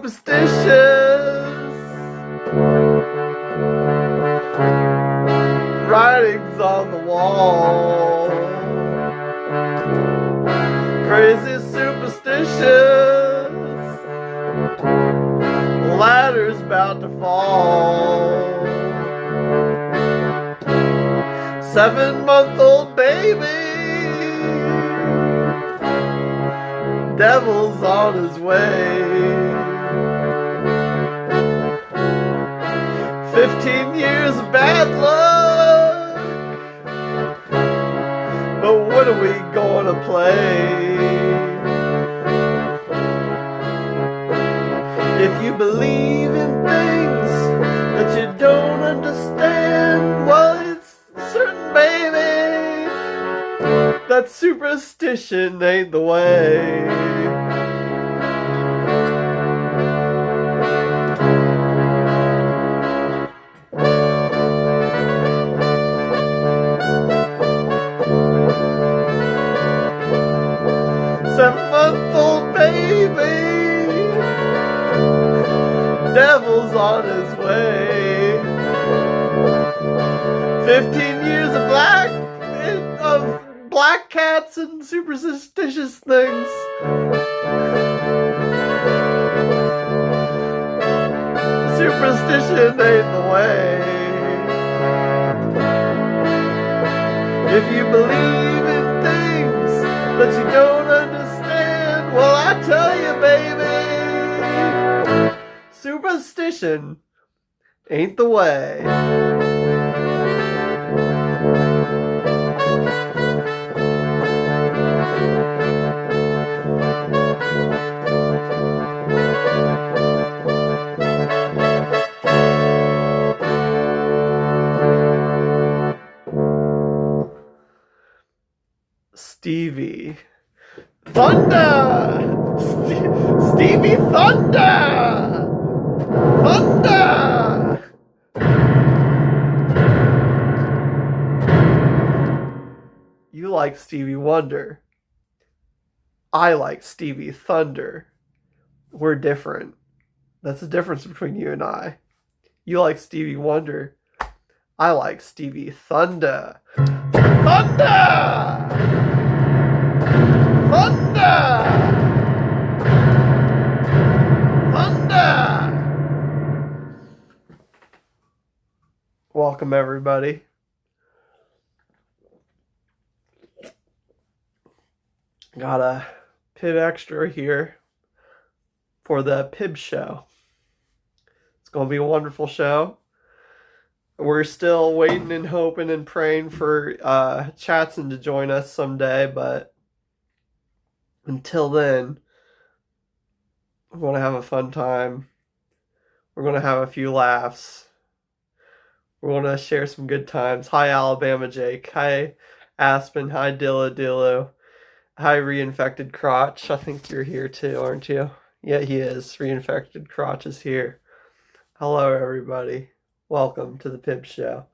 superstitious. Writings on the wall. Crazy superstitious. Ladder's about to fall. 7-month-old baby. Devil's on his way. 15 years of bad luck. But what are we gonna play? If you believe in things that you don't understand, well, it's certain, baby, that superstition ain't the way. Seven-month-old baby, devil's on his way. 15 years of black cats and superstitious things. Superstition ain't the way. If you believe in things that you don't understand, well, I tell you, baby, superstition ain't the way. Stevie Thunder! Stevie Thunder! Thunder! You like Stevie Wonder. I like Stevie Thunder. We're different. That's the difference between you and I. You like Stevie Wonder. I like Stevie Thunder. Thunder! Thunder! Thunder! Welcome, everybody. Got a Pib Extra here for the Pib Show. It's going to be a wonderful show. We're still waiting and hoping and praying for Chatson to join us someday, but until then, we're going to have a fun time. We're going to have a few laughs. We're going to share some good times. Hi, Alabama Jake. Hi, Aspen. Hi, Dilla Dillo. Hi, Reinfected Crotch. I think you're here too, aren't you? Yeah, he is. Reinfected Crotch is here. Hello, everybody. Welcome to the Pib Show.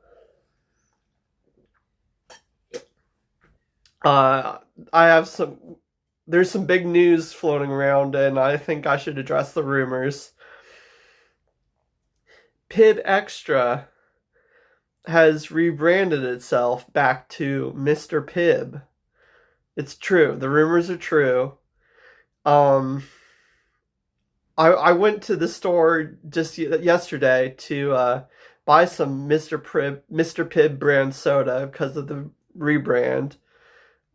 There's some big news floating around, and I think I should address the rumors. Pib Extra has rebranded itself back to Mr. Pibb. It's true. The rumors are true. I went to the store just yesterday to buy some Mr. Pibb brand soda because of the rebrand.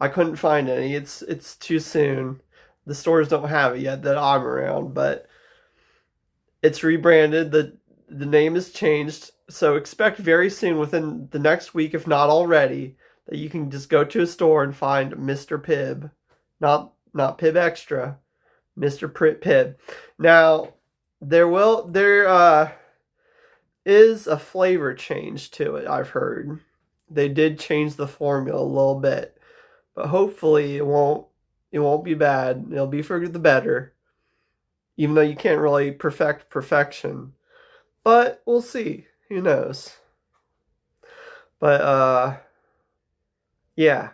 I couldn't find any. It's too soon. The stores don't have it yet that I'm around, but it's rebranded. The name is changed, so expect very soon, within the next week, if not already, that you can just go to a store and find Mr. Pibb, not Pib Extra, Mr. Pibb. Now, there is a flavor change to it. I've heard they did change the formula a little bit. But hopefully it won't be bad. It'll be for the better. Even though you can't really perfect perfection. But we'll see. Who knows? But yeah.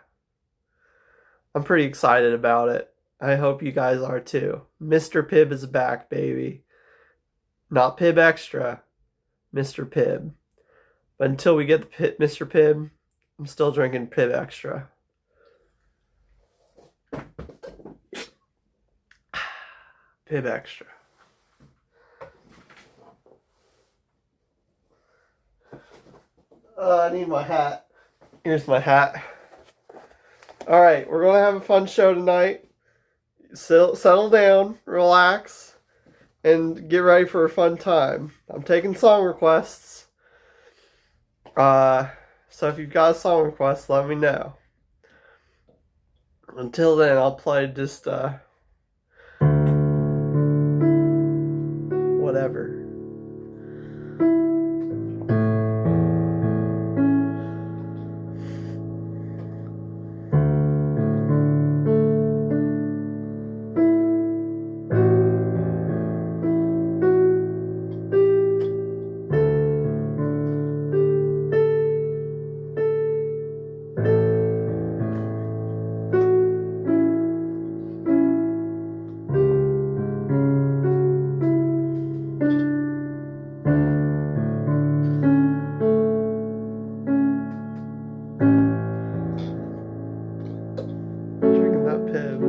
I'm pretty excited about it. I hope you guys are too. Mr. Pibb is back, baby. Not Pibb Extra, Mr. Pibb. But until we get the Mr. Pibb, I'm still drinking Pibb Extra. Pibb Extra. I need my hat. Here's my hat. Alright, we're going to have a fun show tonight. Settle down, relax, and get ready for a fun time. I'm taking song requests. So if you've got a song request, let me know. Until then, I'll play just, whatever. Drinking that Pibb.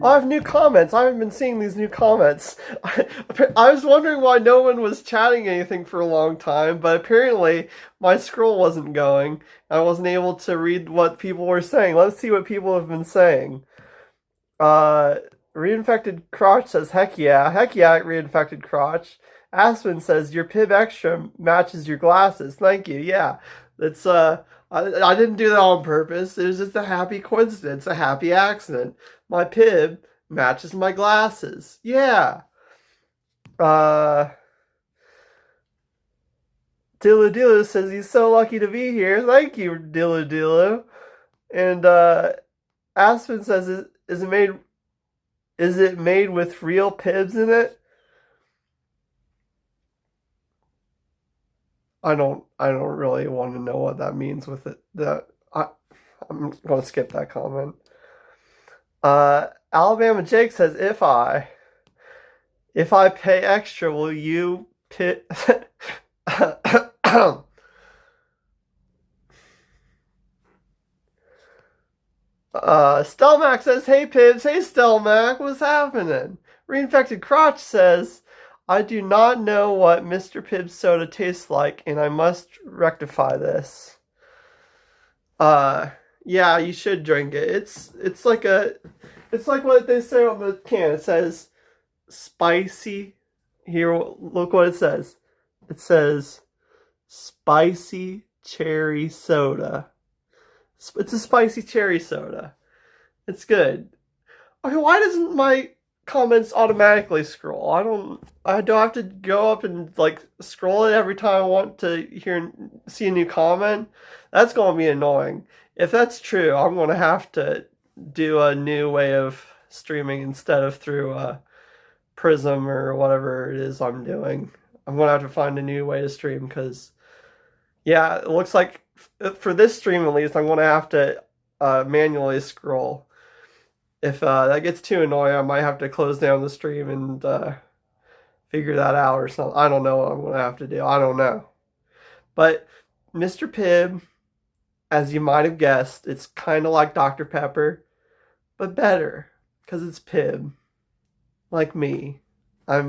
Oh, I have new comments. I haven't been seeing these new comments. I was wondering why no one was chatting anything for a long time, but apparently my scroll wasn't going. I wasn't able to read what people were saying. Let's see what people have been saying. Reinfected Crotch says, heck yeah, Reinfected Crotch. Aspen says, your Pibb Extra matches your glasses. Thank you, yeah. It's, I didn't do that on purpose. It was just a happy coincidence, a happy accident. My Pibb matches my glasses. Yeah. Dilu Dilu says he's so lucky to be here. Thank you, Dilu Dilu. And Aspen says, is it made with real Pibbs in it? I don't really want to know what that means with it. I'm gonna skip that comment. Alabama Jake says, if I pay extra, will you pit? Stelmac says, hey Pibbs, hey Stelmac, what's happening? Reinfected Crotch says, I do not know what Mr. Pibb's soda tastes like, and I must rectify this. Yeah, you should drink it. It's like what they say on the can. It says spicy. Here, look what it says. It says spicy cherry soda. It's a spicy cherry soda. It's good. Okay, why doesn't my comments automatically scroll? I don't have to go up and like scroll it every time I want to see a new comment. That's gonna be annoying. If that's true, I'm gonna have to do a new way of streaming instead of through Prism or whatever it is I'm doing. I'm gonna have to find a new way to stream because yeah, it looks like for this stream at least I'm gonna have to manually scroll. If that gets too annoying, I might have to close down the stream and figure that out or something. I don't know what I'm going to have to do. I don't know. But Mr. Pibb, as you might have guessed, it's kind of like Dr. Pepper, but better because it's Pibb. Like me. I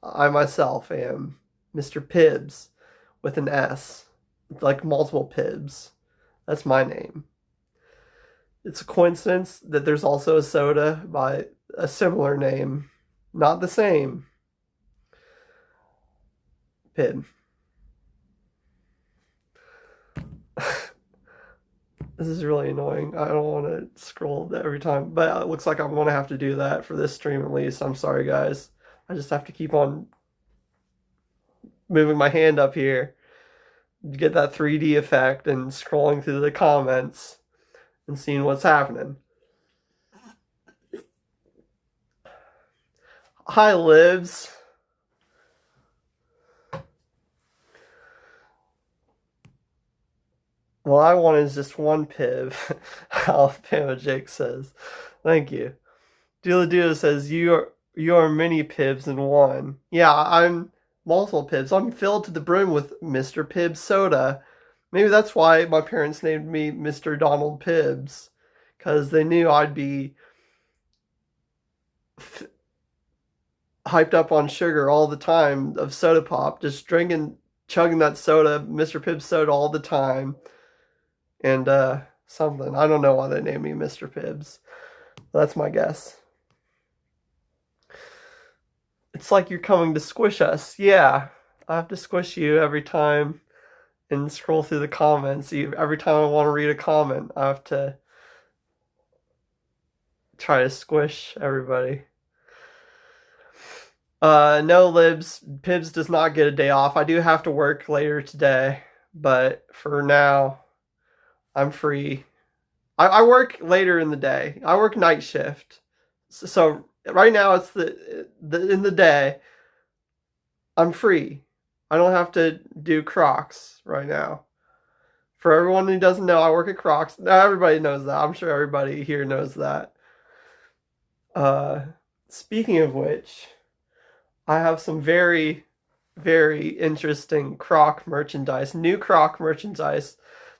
myself am Mr. Pibbs with an S. Like multiple Pibbs. That's my name. It's a coincidence that there's also a soda by a similar name. Not the same. Pibb. This is really annoying. I don't want to scroll every time. But it looks like I'm going to have to do that for this stream at least. I'm sorry, guys. I just have to keep on moving my hand up here to get that 3D effect and scrolling through the comments and seeing what's happening. Hi, Libs. Well, I want is just one Pibb. Alabama Jake says. Thank you. Dula says you are many Pibbs in one. Yeah, I'm multiple Pibbs. I'm filled to the brim with Mr. Pibbs soda. Maybe that's why my parents named me Mr. Donald Pibbs, because they knew I'd be f- hyped up on sugar all the time of soda pop, just drinking, chugging that soda, Mr. Pibbs soda all the time, and something. I don't know why they named me Mr. Pibbs. That's my guess. It's like you're coming to squish us. Yeah, I have to squish you every time and scroll through the comments. Every time I want to read a comment, I have to try to squish everybody. No, Libs. Pibbs does not get a day off. I do have to work later today, but for now, I'm free. I work later in the day. I work night shift. So right now it's the in the day. I'm free. I don't have to do Crocs right now. For everyone who doesn't know, I work at Crocs. Now everybody knows that. I'm sure everybody here knows that. Uh, Speaking of which, I have some very, very interesting Croc merchandise, new Croc merchandise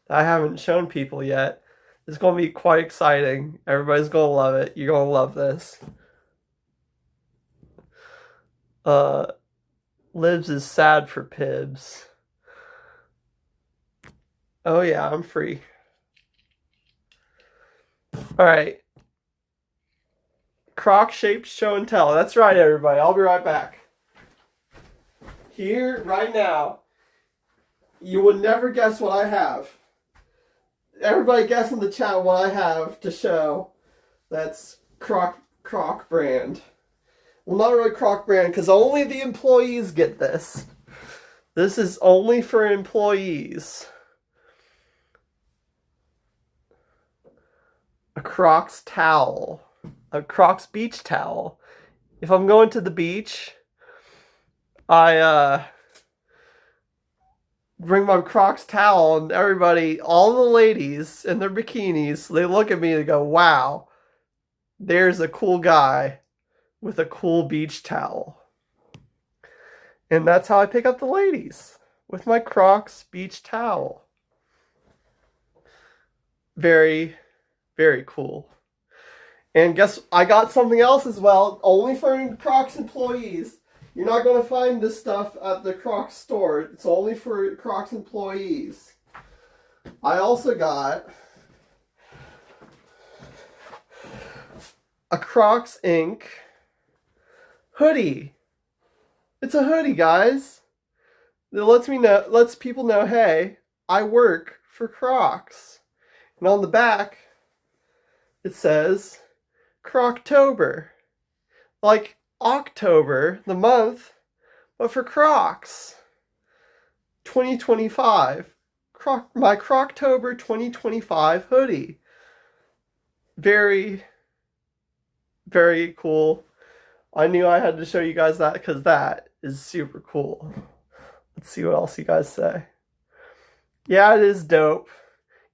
that I haven't shown people yet. It's going to be quite exciting. Everybody's going to love it. You're going to love this. Uh, Libs is sad for Pibbs. Oh yeah, I'm free. All right. Croc shaped show and tell. That's right, everybody. I'll be right back. Here, right now, you would never guess what I have. Everybody guess in the chat what I have to show. That's Croc brand. Well, not really Croc brand, because only the employees get this. This is only for employees. A Crocs towel. A Crocs beach towel. If I'm going to the beach, I bring my Crocs towel, and everybody, all the ladies in their bikinis, they look at me and go, wow, there's a cool guy with a cool beach towel. And that's how I pick up the ladies, with my Crocs beach towel. Very, very cool. And guess I got something else as well, only for Crocs employees. You're not going to find this stuff at the Crocs store. It's only for Crocs employees. I also got a Crocs Inc. hoodie. It's a hoodie, guys. It lets people know, hey, I work for Crocs. And on the back, it says Croctober. Like October, the month, but for Crocs. 2025. My Croctober 2025 hoodie. Very, very cool. I knew I had to show you guys that because that is super cool. Let's see what else you guys say. Yeah, it is dope.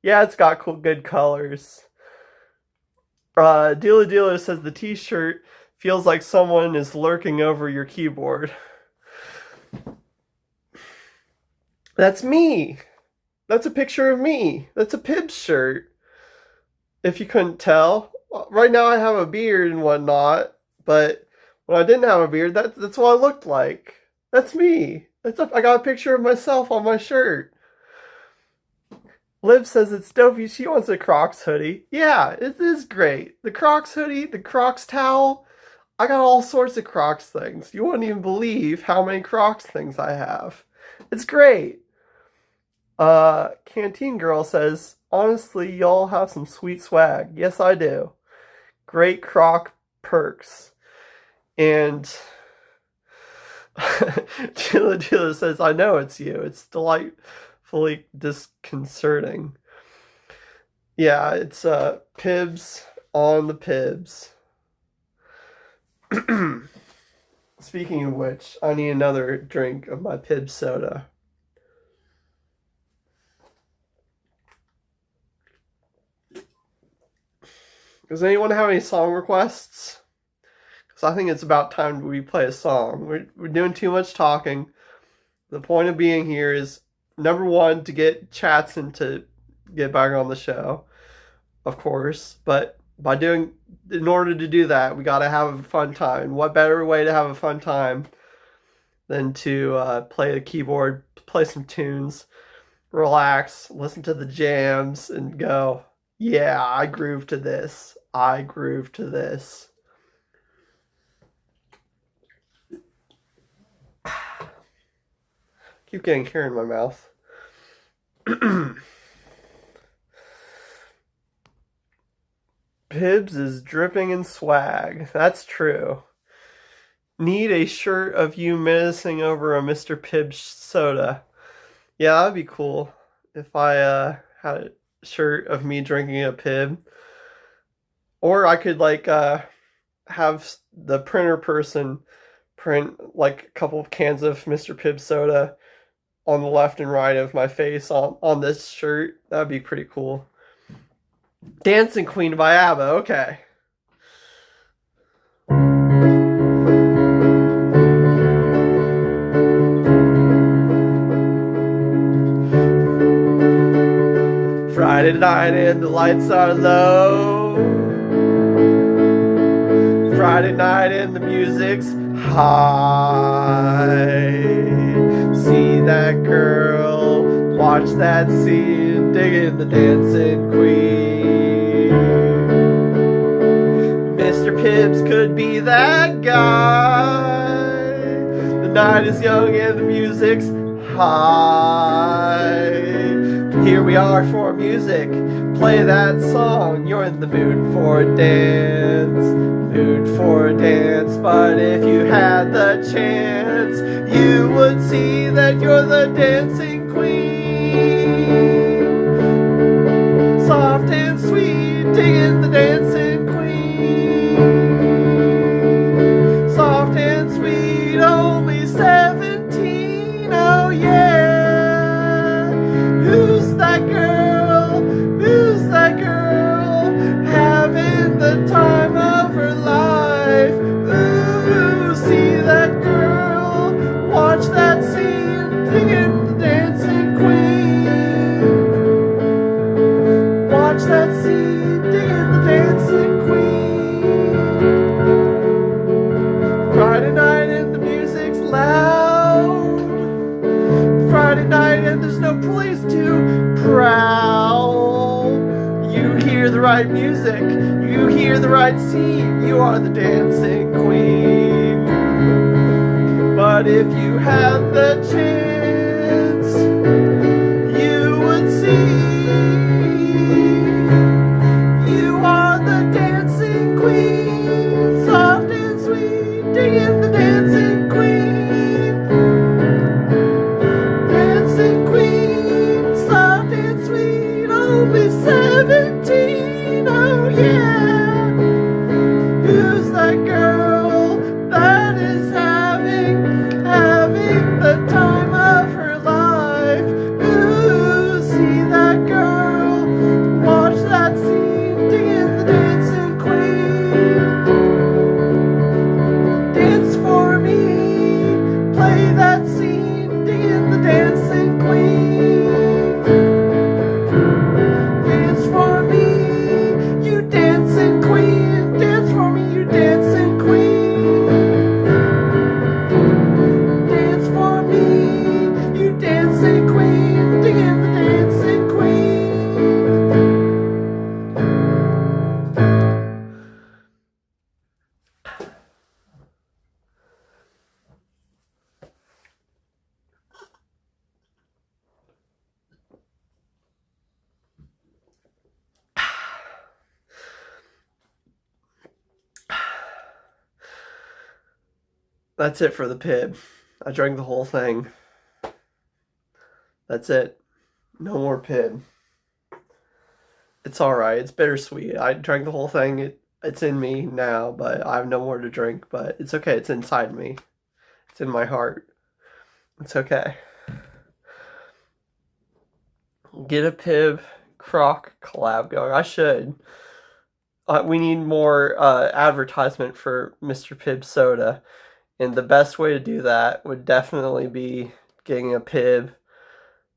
Yeah, it's got cool, good colors. Dealer says the t-shirt feels like someone is lurking over your keyboard. That's me. That's a picture of me. That's a Pibbs shirt. If you couldn't tell. Right now I have a beard and whatnot, but when I didn't have a beard, that's what I looked like. That's me. I got a picture of myself on my shirt. Liv says it's dopey. She wants a Crocs hoodie. Yeah, it is great. The Crocs hoodie, the Crocs towel. I got all sorts of Crocs things. You wouldn't even believe how many Crocs things I have. It's great. Canteen Girl says, honestly, y'all have some sweet swag. Yes, I do. Great Croc perks. And Chilla says, I know it's you. It's delightfully disconcerting. Yeah, it's Pibbs on the Pibbs. Speaking of which, I need another drink of my Pibbs soda. Does anyone have any song requests? So I think it's about time we play a song. We're doing too much talking. The point of being here is, number one, to get Chatson to get back on the show, of course. But in order to do that, we got to have a fun time. What better way to have a fun time than to play the keyboard, play some tunes, relax, listen to the jams, and go, yeah, I groove to this. I groove to this. Keep getting hair in my mouth. Pibbs is dripping in swag. That's true. Need a shirt of you menacing over a Mr. Pibb soda. Yeah, that'd be cool if I had a shirt of me drinking a Pibb. Or I could like have the printer person print like a couple of cans of Mr. Pibb soda on the left and right of my face on this shirt. That'd be pretty cool. Dancing Queen by ABBA, okay. Friday night and the lights are low. Friday night and the music's high. See that girl, watch that scene, digging the dancing queen. Mr. Pibbs could be that guy. The night is young and the music's high. Here we are for music. Play that song. You're in the mood for a dance. Mood for a dance. But if you had the chance, you would see that you're the dancing queen. Soft and sweet, digging the dancing queen. Soft and sweet, only 17. Oh yeah. Who's that girl? Who's that girl? Having the time of her life. Ooh, see that girl. Watch that scene. Digging the dancing queen. Watch that scene. Digging the dancing queen. Friday night and the music's loud. Friday night and there's no place to prowl. You hear the right music, you hear the right scene, you are the dancing queen. But if you had the chance, you would see you are the dancing queen. Soft and sweet, digging the dancing queen. Only 17, oh yeah. Who's that girl that is having the time of her life? Ooh, see that girl, watch that scene, digging the dancing queen. Dance for me, play that scene, digging the dancing queen. That's it for the Pibb. I drank the whole thing. That's it. No more Pibb. It's alright. It's bittersweet. I drank the whole thing. It's in me now, but I have no more to drink. But it's okay. It's inside me. It's in my heart. It's okay. Get a Pibb Croc collab going. I should. We need more advertisement for Mr. Pibb soda, and the best way to do that would definitely be getting a Pibb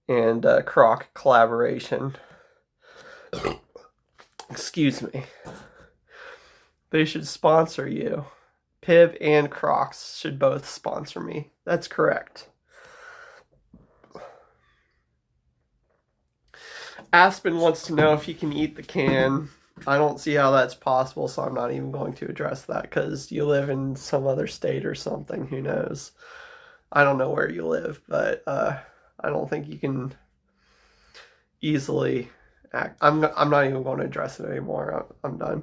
and Croc collaboration. Excuse me. They should sponsor you. Pibb and Crocs should both sponsor me. That's correct. Aspen wants to know if he can eat the can. I don't see how that's possible, so I'm not even going to address that because you live in some other state or something. Who knows? I don't know where you live, but I don't think you can easily act. I'm not even going to address it anymore. I'm done.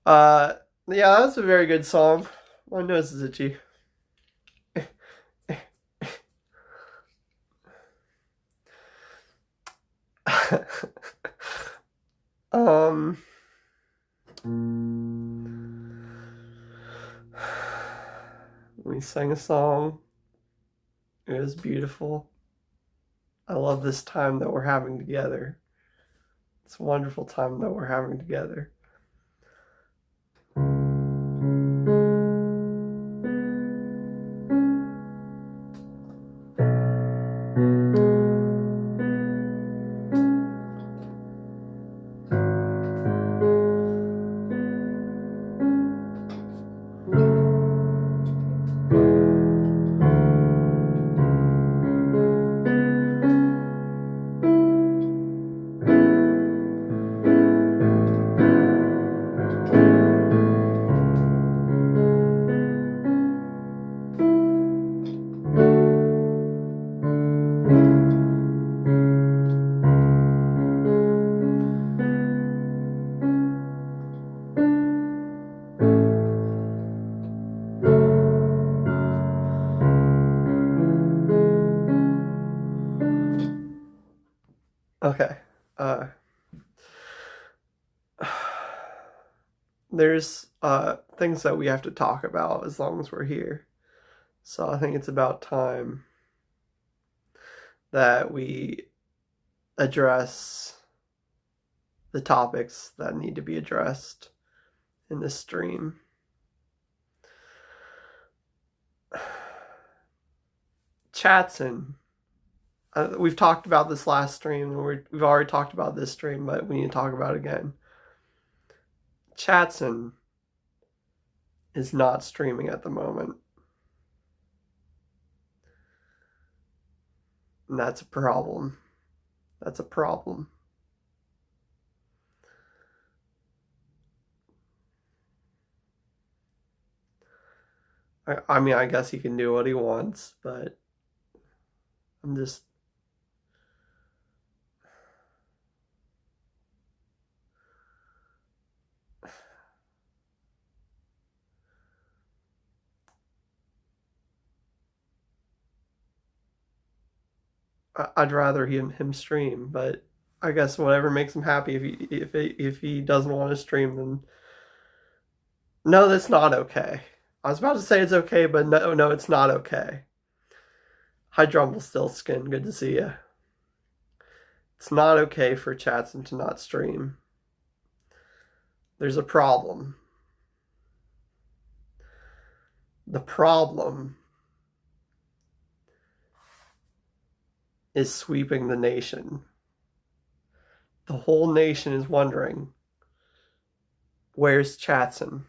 Yeah, that's a very good song. My nose is itchy. um, we sang a song. It was beautiful. I love this time that we're having together. It's a wonderful time that we're having together. Okay. There's things that we have to talk about as long as we're here. So I think it's about time that we address the topics that need to be addressed in this stream. Chatson. We've talked about this last stream, and we've already talked about this stream, but we need to talk about it again. Chatson is not streaming at the moment. And that's a problem. That's a problem. I mean, I guess he can do what he wants, but I'm just... I'd rather him stream, but I guess whatever makes him happy. If he doesn't want to stream, then no, that's not okay. I was about to say it's okay, but no, it's not okay. Hi, Skin, good to see you. It's not okay for Chatson to not stream. There's a problem. The problem is sweeping the nation. The whole nation is wondering, where's Chatson?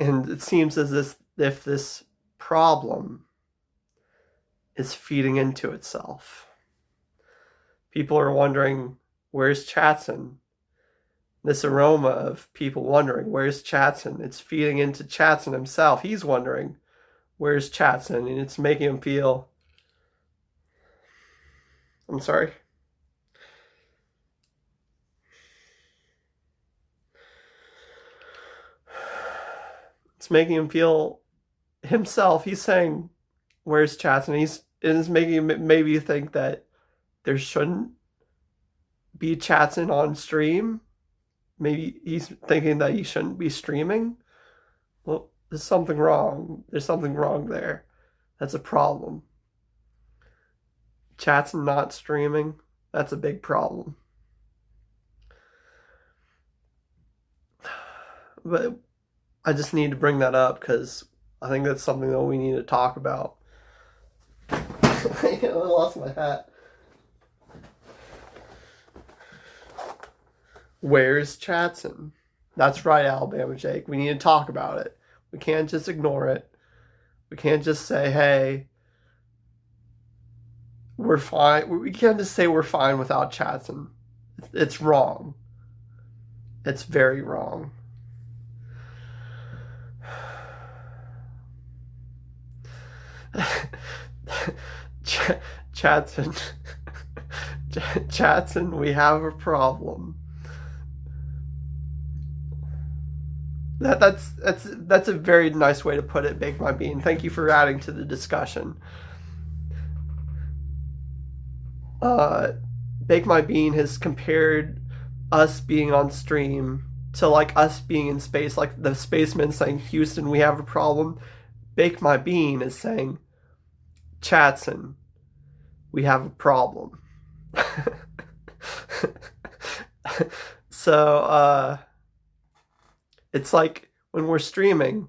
And it seems as if this problem is feeding into itself. People are wondering, where's Chatson? This aroma of people wondering, where's Chatson? It's feeding into Chatson himself. He's wondering, where's Chatson? And it's making him feel... I'm sorry. It's making him feel himself. He's saying, where's Chatson? It's making him maybe think that there shouldn't be Chatson on stream. Maybe he's thinking that he shouldn't be streaming. Well, there's something wrong. There's something wrong there. That's a problem. Chatson not streaming. That's a big problem. But I just need to bring that up because I think that's something that we need to talk about. I lost my hat. Where's Chatson? That's right, Alabama Jake. We need to talk about it. We can't just ignore it. We can't just say, hey, we're fine. We can't just say we're fine without Chatson. It's wrong. It's very wrong. Chatson. Chatson, we have a problem. That's a very nice way to put it, Bake My Bean. Thank you for adding to the discussion. Bake My Bean has compared us being on stream to like us being in space, like the spaceman saying, Houston, we have a problem. Bake My Bean is saying, Chatson, we have a problem. So, it's like when we're streaming,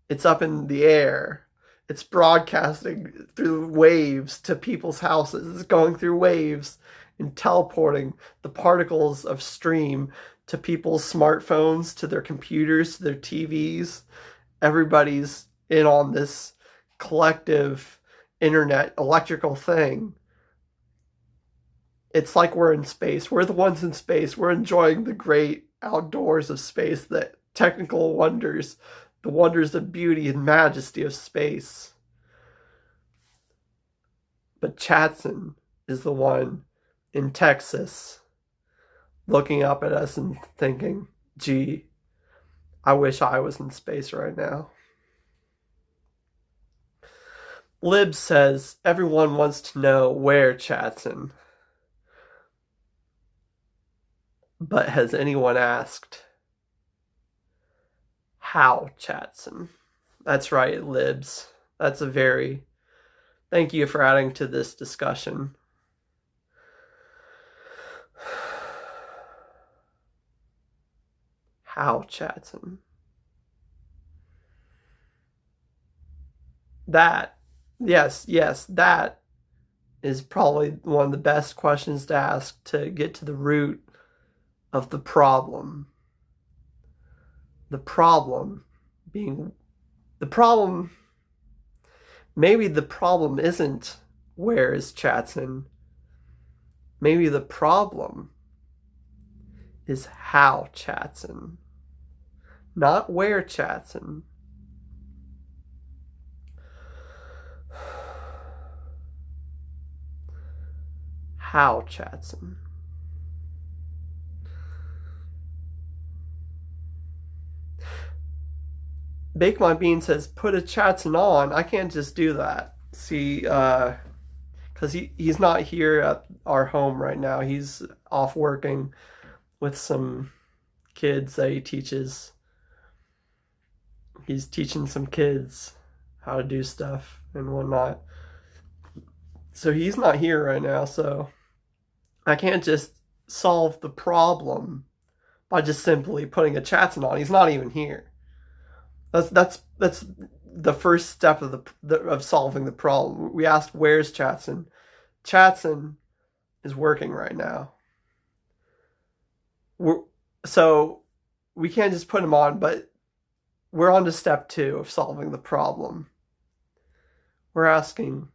it's up in the air. It's broadcasting through waves to people's houses. It's going through waves and teleporting the particles of stream to people's smartphones, to their computers, to their TVs. Everybody's in on this collective internet electrical thing. It's like we're in space. We're the ones in space. We're enjoying the great outdoors of space, the technical wonders, the wonders of beauty and majesty of space. But Chatson is the one in Texas looking up at us and thinking, gee, I wish I was in space right now. Lib says, everyone wants to know where Chatson. But has anyone asked how Chatson? That's right, Libs. That's a very... Thank you for adding to this discussion. How Chatson? That, yes, that is probably one of the best questions to ask to get to the root of the problem. The problem being, maybe the problem isn't where is Chatson. Maybe the problem is how Chatson. Not where Chatson. How Chatson. Bake My Bean says, put a Chatson on. I can't just do that. See, because he's not here at our home right now. He's off working with some kids that he teaches. He's teaching some kids how to do stuff and whatnot. So he's not here right now, so I can't just solve the problem by just simply putting a Chatson on. He's not even here. That's the first step of solving the problem. We asked, where's Chatson? Chatson is working right now. So we can't just put him on, but we're on to step 2 of solving the problem. We're asking,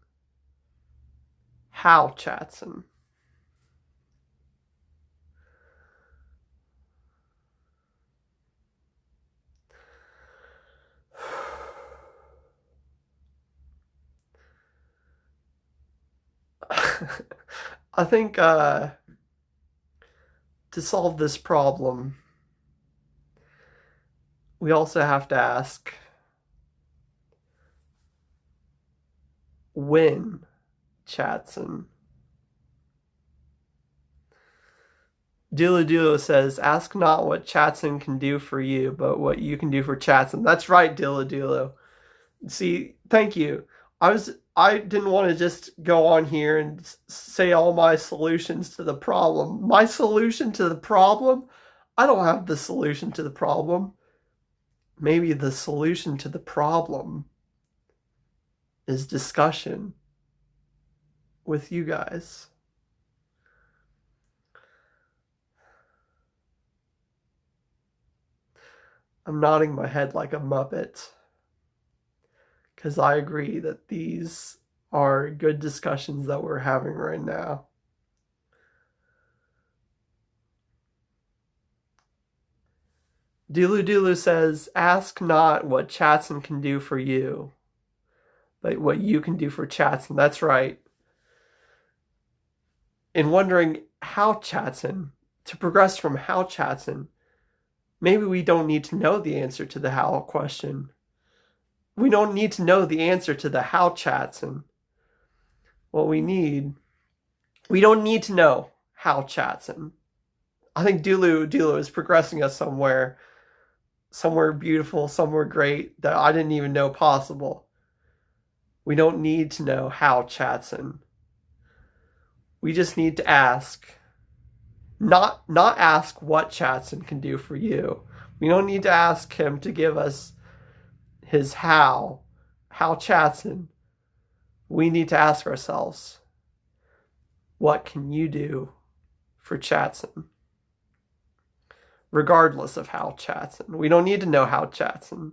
how Chatson? I think to solve this problem, we also have to ask, when Chatson? Dilo says, ask not what Chatson can do for you, but what you can do for Chatson. That's right, Dilo. See, thank you. I didn't want to just go on here and say all my solutions to the problem. My solution to the problem? I don't have the solution to the problem. Maybe the solution to the problem is discussion with you guys. I'm nodding my head like a Muppet, because I agree that these are good discussions that we're having right now. Dulu Dulu says, ask not what Chatson can do for you, but what you can do for Chatson. That's right. In wondering how Chatson, to progress from how Chatson, maybe we don't need to know the answer to the how question. We don't need to know the answer to the how Chatson. What we don't need to know how Chatson. I think Dulu is progressing us somewhere beautiful, somewhere great that I didn't even know possible. We don't need to know how Chatson. We just need to ask. Not ask what Chatson can do for you. We don't need to ask him to give us his how Chatson. We need to ask ourselves, what can you do for Chatson? Regardless of how Chatson. We don't need to know how Chatson.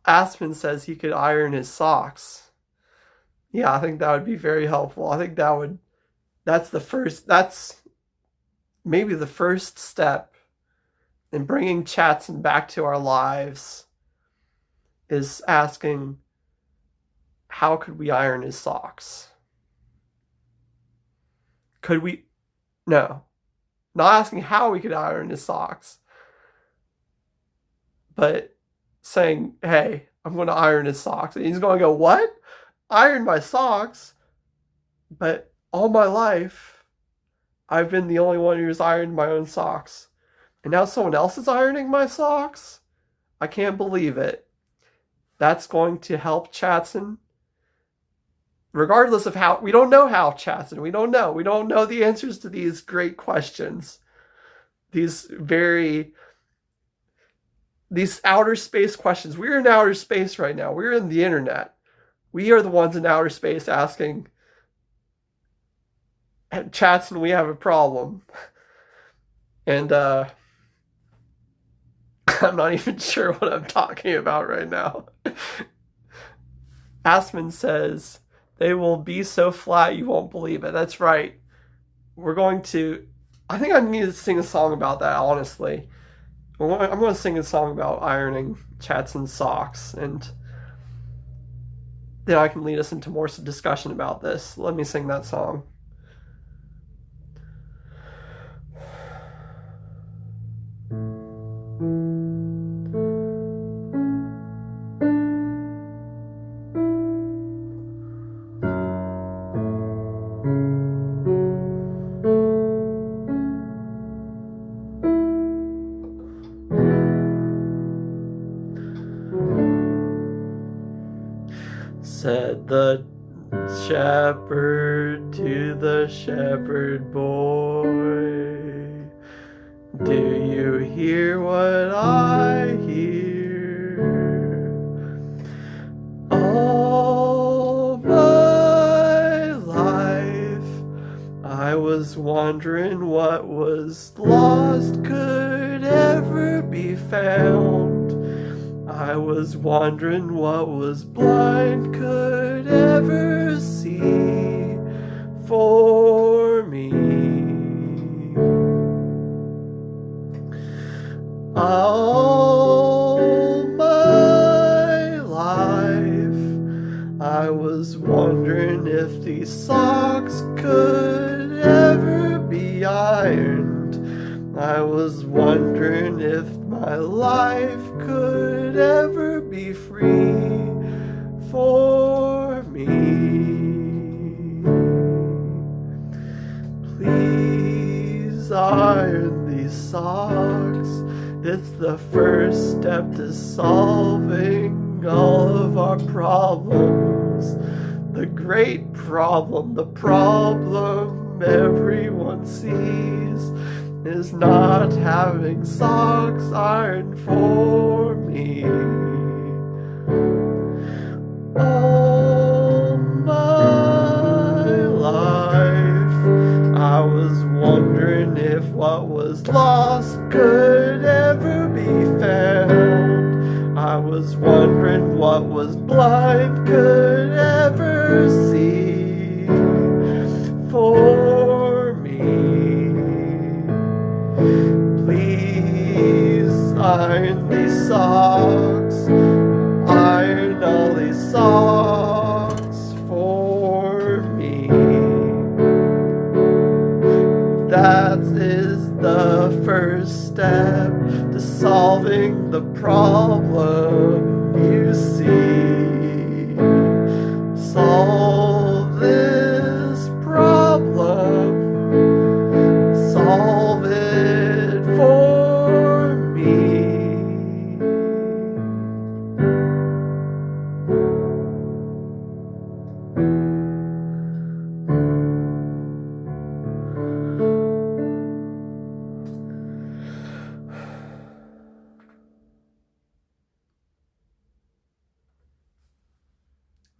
Aspen says he could iron his socks. Yeah, I think that would be very helpful. I think that's maybe the first step in bringing Chatson back to our lives, is asking, how could we iron his socks? Could we? No. Not asking how we could iron his socks, but saying, hey, I'm going to iron his socks. And he's going to go, what? Iron my socks? But all my life, I've been the only one who's ironed my own socks. And now someone else is ironing my socks? I can't believe it. That's going to help Chatson. Regardless of how, we don't know how Chatson. We don't know the answers to these great questions. These outer space questions. We're in outer space right now. We're in the internet. We are the ones in outer space asking, Chatson, we have a problem. And I'm not even sure what I'm talking about right now. Aspen says, they will be so flat you won't believe it. That's right. I think I need to sing a song about that, honestly. I'm going to sing a song about ironing Chatson's socks, and then I can lead us into more discussion about this. Let me sing that song. Said the shepherd to the shepherd boy, do you hear what I hear? All my life I was wondering what was lost could ever be found. I was wondering what was blind could ever see for me. All my life I was wondering if these socks could ever be ironed. I was wondering if my life could ever be free for me. Please iron these socks. It's the first step to solving all of our problems. The great problem, the problem everyone sees, is not having socks ironed for me. All my life I was wondering if what was lost could ever be found. I was wondering what was blind could ever see for me. Please iron these socks, iron all these socks for me. That is the first step to solving the problem you see. Solve this problem, solve it for me.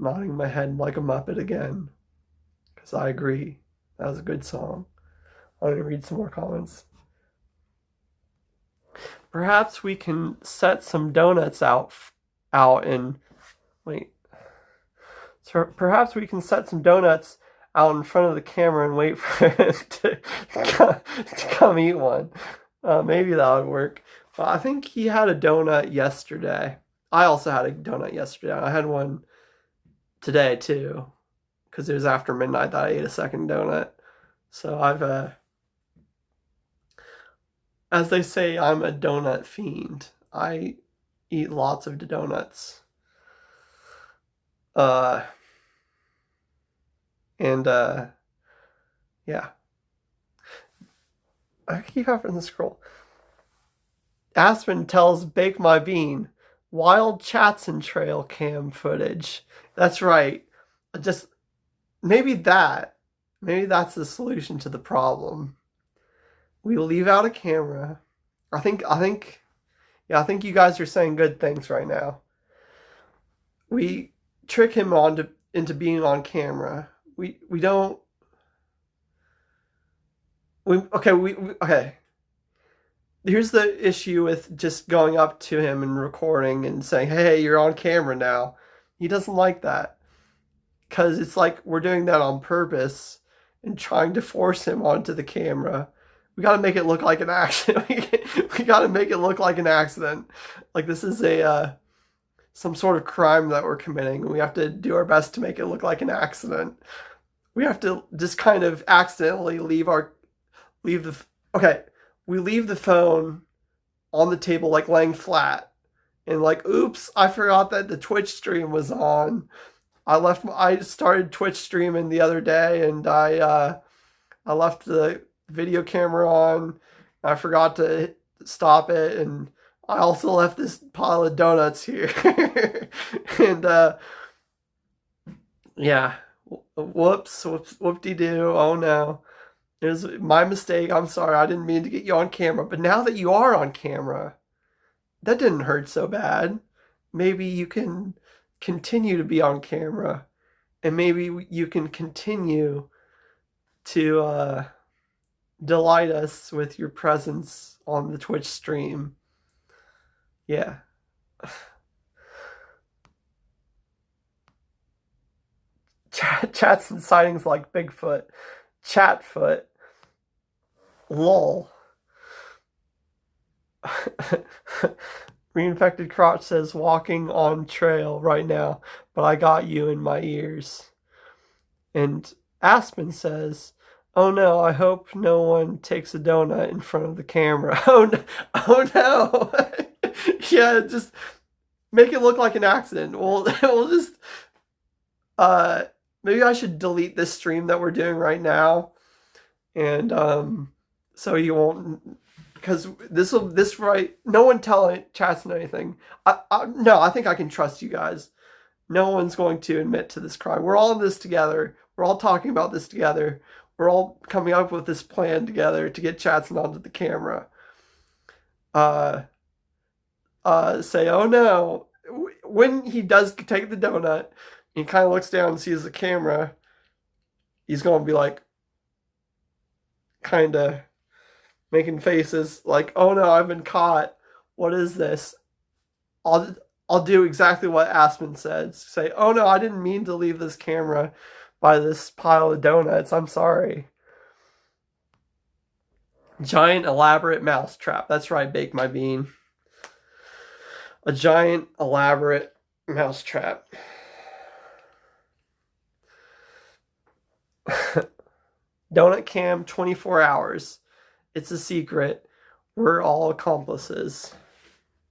Nodding my head like a Muppet again, because I agree. That was a good song. I'm going to read some more comments. Perhaps we can set some donuts out and wait. So perhaps we can set some donuts out in front of the camera and wait for him to come eat one. Maybe that would work. But I think he had a donut yesterday. I also had a donut yesterday. I had one today too, because it was after midnight that I ate a second donut. So I've, as they say, I'm a donut fiend. I eat lots of donuts. Yeah. I keep having to scroll. Aspen tells Bake My Bean, wild Chatson trail cam footage. That's right. Just maybe that's the solution to the problem. We leave out a camera. I think you guys are saying good things right now. We trick him into being on camera. Okay. Here's the issue with just going up to him and recording and saying, "Hey, you're on camera now." He doesn't like that, because it's like we're doing that on purpose and trying to force him onto the camera. We got to make it look like an accident. We got to make it look like an accident. Like this is some sort of crime that we're committing. We have to do our best to make it look like an accident. We have to just kind of accidentally leave the phone on the table, like laying flat, and like, oops, I forgot that the Twitch stream was on. I started Twitch streaming the other day, and I left the video camera on. I forgot to stop it, and I also left this pile of donuts here. And yeah, whoop-de-doo. Oh no. It was my mistake. I'm sorry. I didn't mean to get you on camera. But now that you are on camera, that didn't hurt so bad. Maybe you can continue to be on camera, and maybe you can continue to delight us with your presence on the Twitch stream. Yeah. Chats and sightings like Bigfoot. Chatfoot. Lol. Reinfected Crotch says, walking on trail right now, but I got you in my ears. And Aspen says, oh no, I hope no one takes a donut in front of the camera. Oh no. Yeah, just make it look like an accident. We'll just, maybe I should delete this stream that we're doing right now and so you won't, because this right. No one tell Chasten anything. No, I think I can trust you guys. No one's going to admit to this crime. We're all in this together. We're all talking about this together. We're all coming up with this plan together to get Chasten onto the camera. Say, oh no. When he does take the donut, he kind of looks down and sees the camera. He's going to be like, kind of making faces like, oh no, I've been caught. What is this? I'll do exactly what Aspen said. Say, oh no, I didn't mean to leave this camera by this pile of donuts. I'm sorry. Giant elaborate mousetrap. That's right, Bake My Bean. A giant elaborate mousetrap. Donut cam 24 hours. It's a secret. We're all accomplices.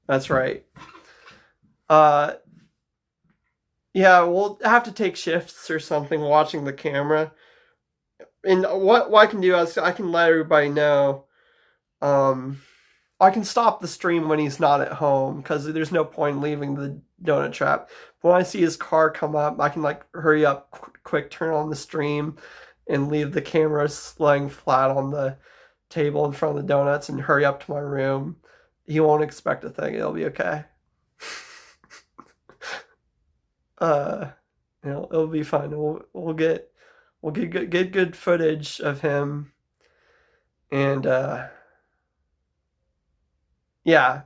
That's right. Yeah, we'll have to take shifts or something watching the camera. And what I can do is I can let everybody know. I can stop the stream when he's not at home because there's no point in leaving the donut trap. But when I see his car come up, I can like hurry up, quick turn on the stream, and leave the camera laying flat on the table in front of the donuts and hurry up to my room. He won't expect a thing. It'll be okay. It'll be fun. We'll get good footage of him, and yeah,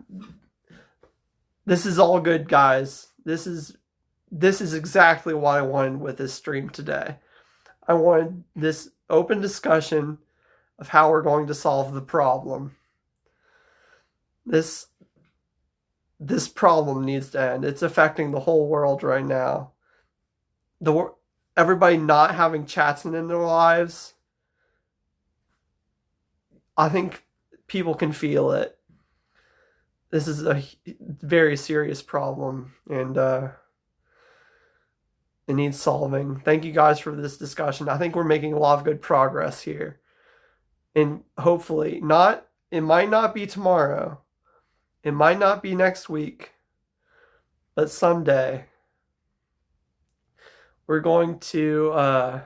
this is all good, guys. This is exactly what I wanted with this stream today. I wanted this open discussion of how we're going to solve the problem. This problem needs to end. It's affecting the whole world right now. Everybody not having Chasten in their lives, I think people can feel it. This is a very serious problem, and it needs solving. Thank you guys for this discussion. I think we're making a lot of good progress here. And hopefully, it might not be tomorrow. It might not be next week. But someday, we're going to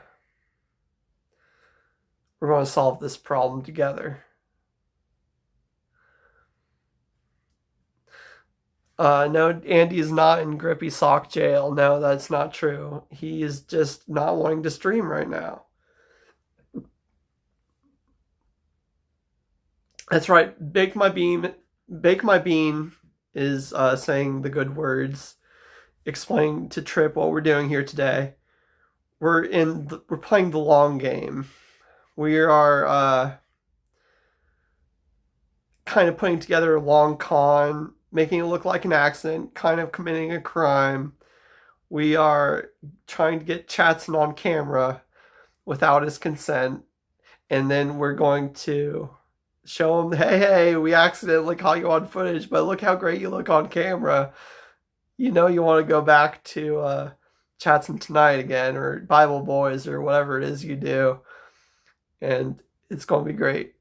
solve this problem together. No, Andy is not in Grippy Sock jail. No, that's not true. He is just not wanting to stream right now. That's right. Bake My Bean is saying the good words, explaining to Trip what we're doing here today. We're playing the long game. We are kind of putting together a long con, making it look like an accident, kind of committing a crime. We are trying to get Chasten on camera without his consent, and then we're going to show him, hey, we accidentally caught you on footage, but look how great you look on camera. You know you want to go back to Chasten Tonight again, or Bible Boys, or whatever it is you do, and it's going to be great.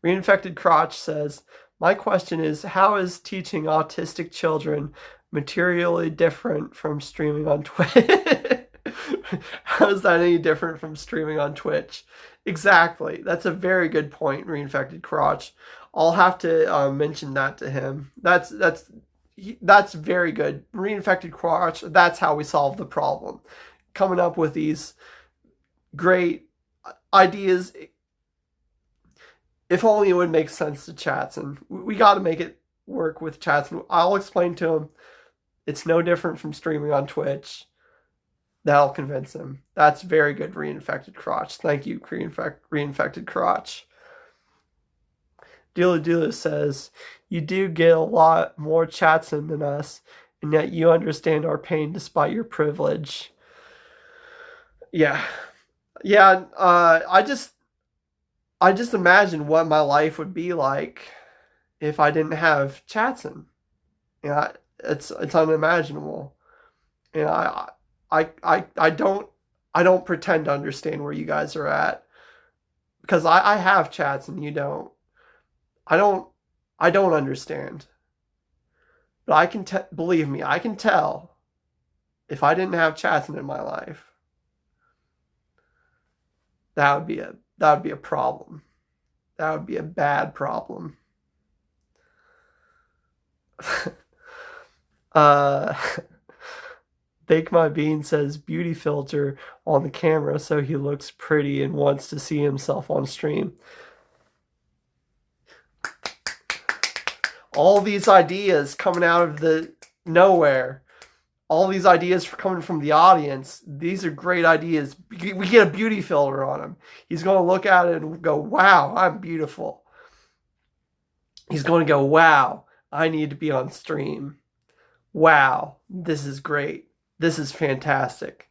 Reinfected Crotch says, my question is, how is teaching autistic children materially different from streaming on Twitch? How is that any different from streaming on Twitch? Exactly. That's a very good point, Reinfected Crotch. I'll have to mention that to him. That's very good. Reinfected Crotch, that's how we solve the problem. Coming up with these great ideas. If only it would make sense to Chasten. We got to make it work with Chasten. I'll explain to him it's no different from streaming on Twitch. That'll convince him. That's very good, Reinfected Crotch. Thank you, Reinfected Crotch. Dula says, you do get a lot more Chasten than us, and yet you understand our pain despite your privilege. Yeah. I just imagine what my life would be like if I didn't have Chasten. Yeah, it's unimaginable. And I don't pretend to understand where you guys are at. because I have chats and you don't. I don't I don't understand. But I can believe me, I can tell if I didn't have chats in my life, that would be a problem. That would be a bad problem. uh Bake My Bean says beauty filter on the camera so he looks pretty and wants to see himself on stream. All these ideas coming out of the nowhere. All these ideas coming from the audience. These are great ideas. We get a beauty filter on him. He's going to look at it and go, wow, I'm beautiful. He's going to go, wow, I need to be on stream. Wow, this is great. This is fantastic.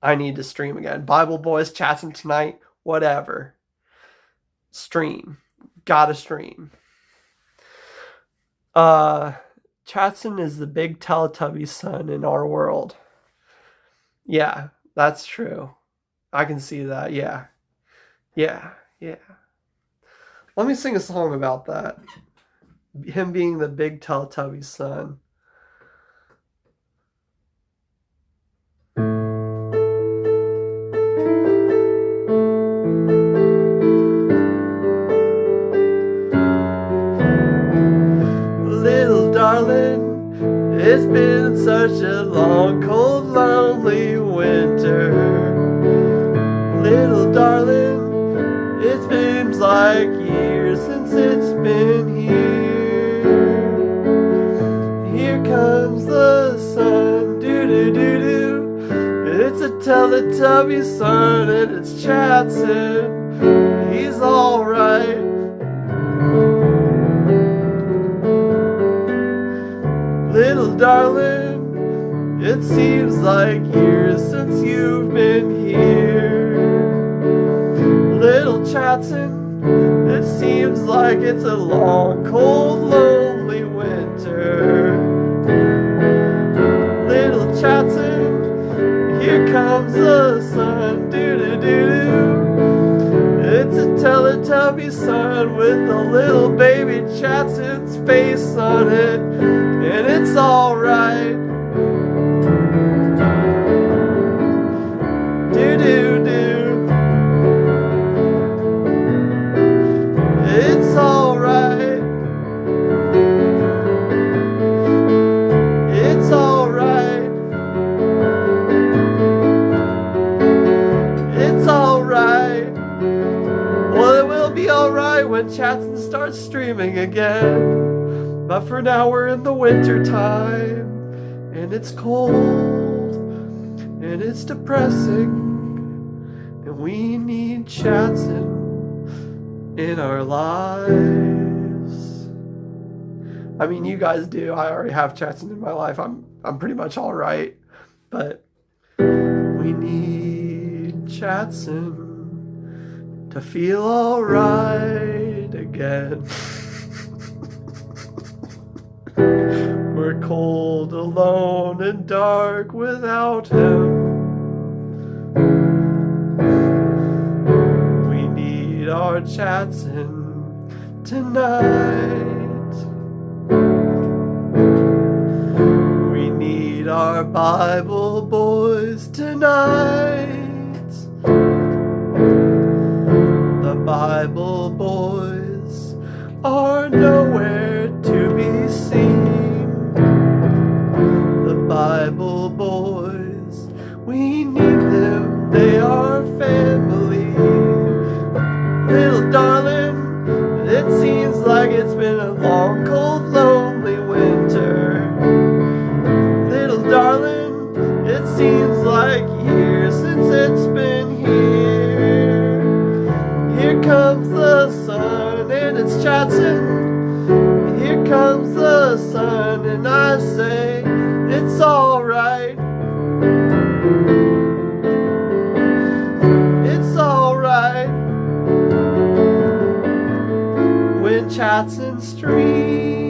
I need to stream again. Bible Boys chatting tonight, whatever. Stream. Gotta stream. Chatson is the big Teletubby son in our world. Yeah, that's true. I can see that. Yeah. Yeah. Let me sing a song about that. Him being the big Teletubby son. Little darling, it's been such a long, cold, lonely winter. Little darling, it seems like years since it's been here. Here comes the sun, doo-doo-doo-doo. It's a Teletubby son and it's Chatson. He's alright. Little darling, it seems like years since you've been here. Little Chatson, it seems like it's a long, cold, lonely winter. Little Chatson, here comes the sun, doo-doo-doo-doo. It's a Teletubby son with a little baby Chatson's face on it, and it's alright. Do-do-do. It's alright. It's alright. It's alright. Well, it will be alright when Chatson starts streaming again. But for now we're in the winter time, and it's cold, and it's depressing, and we need Chatson in our lives. I mean, you guys do. I already have Chatson in my life. I'm pretty much all right, but we need Chatson to feel all right again. We're cold, alone, and dark without him. We need our Chatson tonight. We need our Bible boys tonight. The Bible boys are nowhere to be seen. The Bible boys, we need them, they are family. Little darling, it seems like it's been a long, cold, lonely winter. Little darling, it seems like years since it's been here. Here comes the sun and it's Chatson. Here comes the sun and I say it's alright. It's alright when Chatson streams.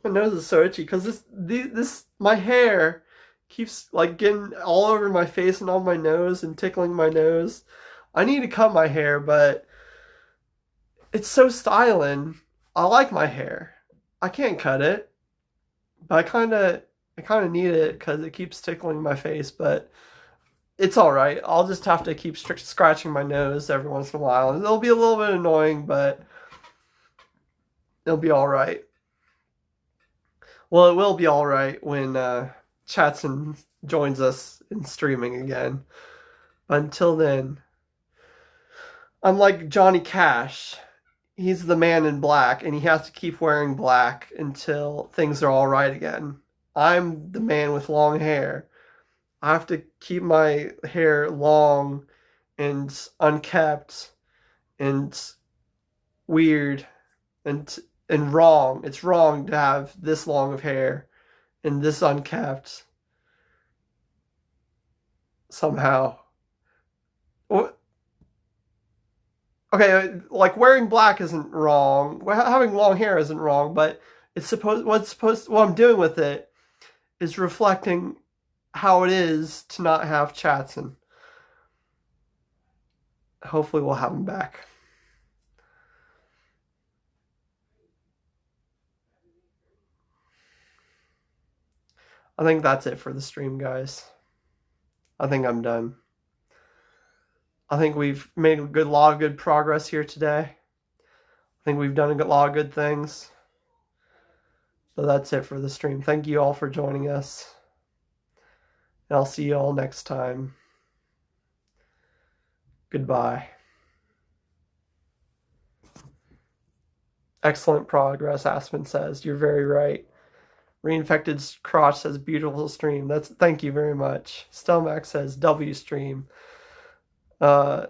My nose is so itchy because this my hair keeps like getting all over my face and on my nose and tickling my nose. I need to cut my hair, but it's so styling. I like my hair. I can't cut it, but I kind of need it because it keeps tickling my face. But it's all right. I'll just have to keep scratching my nose every once in a while, and it'll be a little bit annoying, but it'll be all right. Well, it will be all right when Chatson joins us in streaming again. But until then, I'm like Johnny Cash. He's the man in black, and he has to keep wearing black until things are all right again. I'm the man with long hair. I have to keep my hair long and unkept and weird and wrong. It's wrong to have this long of hair and this unkept somehow. Okay, like wearing black isn't wrong. Having long hair isn't wrong, but what I'm doing with it is reflecting how it is to not have Chatson. Hopefully we'll have him back. I think that's it for the stream, guys. I think I'm done. I think we've made a lot of good progress here today. I think we've done a lot of good things. So that's it for the stream. Thank you all for joining us. And I'll see you all next time. Goodbye. Excellent progress, Aspen says. You're very right. Reinfected Crotch says beautiful stream. Thank you very much. Stelmax says W stream. Aspen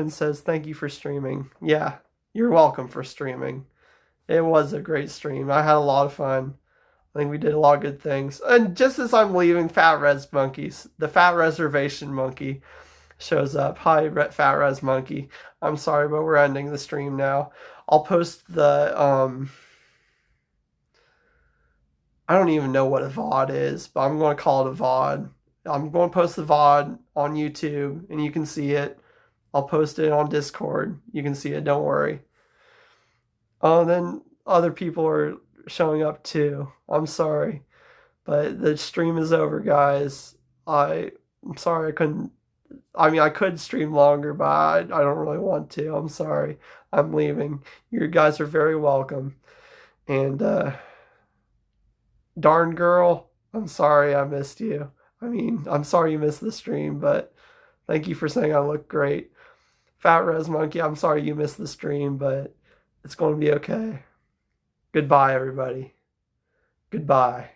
says thank you for streaming. Yeah, you're welcome for streaming. It was a great stream. I had a lot of fun. I think we did a lot of good things. And just as I'm leaving, Fat Res Monkeys, the Fat Reservation Monkey, shows up. Hi, Fat Res Monkey. I'm sorry, but we're ending the stream now. I'll post the I don't even know what a VOD is, but I'm going to call it a VOD. I'm going to post the VOD on YouTube, and you can see it. I'll post it on Discord. You can see it, don't worry. Oh, then other people are showing up too. I'm sorry. But the stream is over, guys. I'm sorry I could stream longer, but I don't really want to. I'm sorry. I'm leaving. You guys are very welcome. And, darn girl, I'm sorry I missed you. I'm sorry you missed the stream, but thank you for saying I look great. Fat Res Monkey, I'm sorry you missed the stream, but it's going to be okay. Goodbye, everybody. Goodbye.